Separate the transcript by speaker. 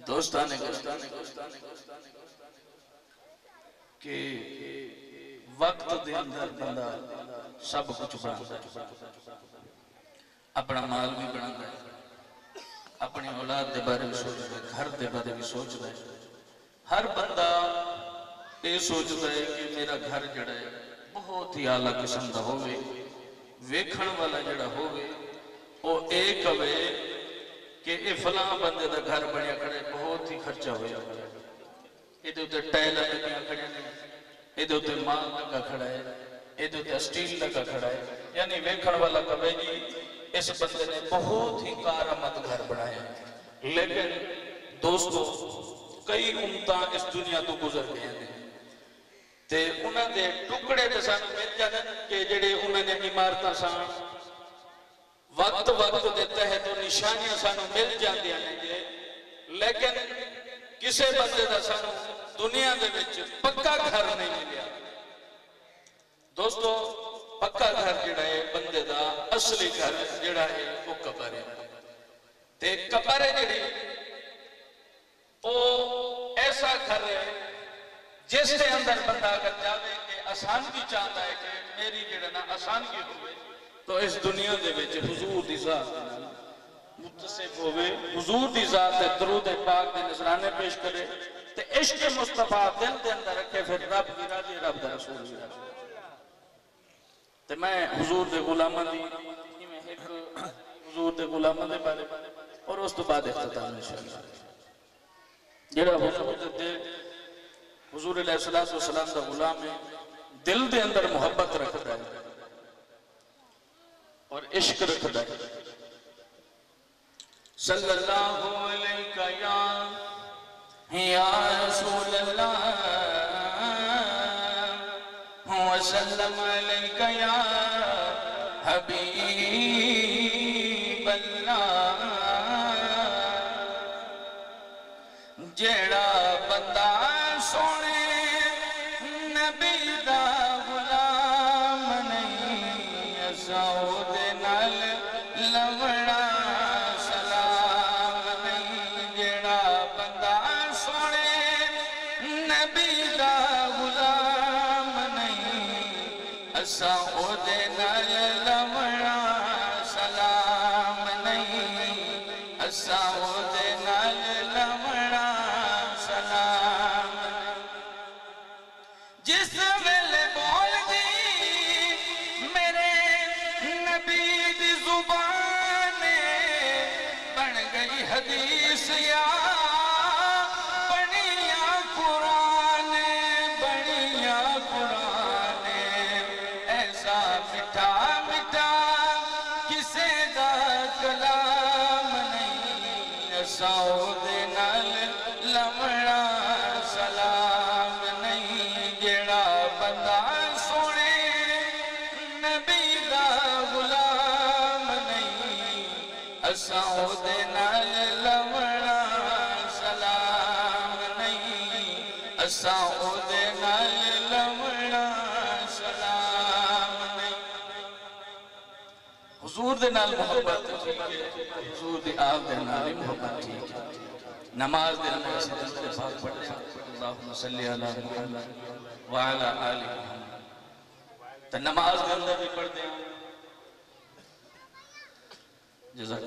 Speaker 1: دوستانے کہ وقت دے اندر بندہ سب کچھ بنا اپنا مال بھی بنا اپنی اولاد دے بارے بھی سوچ دے گھر دے بارے بھی سوچ دے ہر بندہ یہ سوچ دے کہ میرا گھر جڑا ہے بہت ہی اعلیٰ قسم دا ہوئے ویکھن والا جڑا ہوئے وہ ایک ہوئے کہ اے فلاں بندے دا گھر بنیا کھڑے بہت ہی خرچہ ہویا ایدھے ہوتے ٹائل لگیا کھڑے ہیں ایدھے ہوتے مال لگا کھڑا ہے ایدھے ہوتے اسٹیل لگا کھڑا ہے یعنی ویکھن والا کبھی جی اس بندے نے بہت ہی کارآمد گھر بنایا لیکن دوستو کئی امتاں اس دنیا تو گزر گئے ہیں تے انہاں دے ٹکڑے تے سانو مل جانے کہ جڑے انہاں نے عمارتاں سان وقت دے تحت نشانیاں سانو مل جاندیاں ہیں لیکن کسے بندے دا سانو دنیا دے وچ پکا گھر نہیں ملیا دوستو پکا گھر جڑا ہے بندے دا اصلی گھر جڑا ہے وہ قبر ہے تے قبر ہے جڑی وہ ایسا گھر ہے جس کے اندر بندہ اگر جاوے کہ آسانگی چاہتا ہے کہ میری جڑا نا آسانگی ہوئے تو اس دنیا دے وچ حضور دی ذات متصف ہوئے حضور دی ذات درود پاک دے نذرانے پیش کرے تے عشق مصطفیٰ دل دے اندر رکھے پھر رب بھی راضی رب دا رسول بھی راضی تے میں حضور دے غلامہ دی حضور دے غلامہ دے بارے اور اس تو بعد اختتام انشاءاللہ جڑا حضور علیہ السلام دا غلام ہے دل دے اندر محبت رکھتا ہے اور عشق رکھتا ہے صلی اللہ علیہ یا رسول اللہ وسلم علیہ یا حبیب اللہ جیڑا بندہ سونے نبی دا غلام نہیں اساں دے نال لوڑا سلام نہیں جیڑا بندہ سونے نبی دا غلام نہیں اساں دے نال لوڑا سلام نہیں اساں دے نال لوڑا سلام جس ویلے بول دی میرے نبی دی زبان بن گئی حدیث یا بنیا قرآن ایسا مٹھا مٹھا کسے دا کلام نہیں اساں دے نال لوڑا سلام نہیں جیڑا بندہ سونے نبی دا غلام نہیں اساں دے نال لوڑا سلام نہیں اساں دے نال لوڑا سلام نہیں حضور دے نال محبت ٹھیک ہے حضور دی آپ دے نال محبت ٹھیک ہے نماز دے اندر سے درود پاک پڑھتے ہیں اللہم صلی علی محمد وعلی آل محمد تو نماز دے اندر بھی پڑھتے ہیں جزاک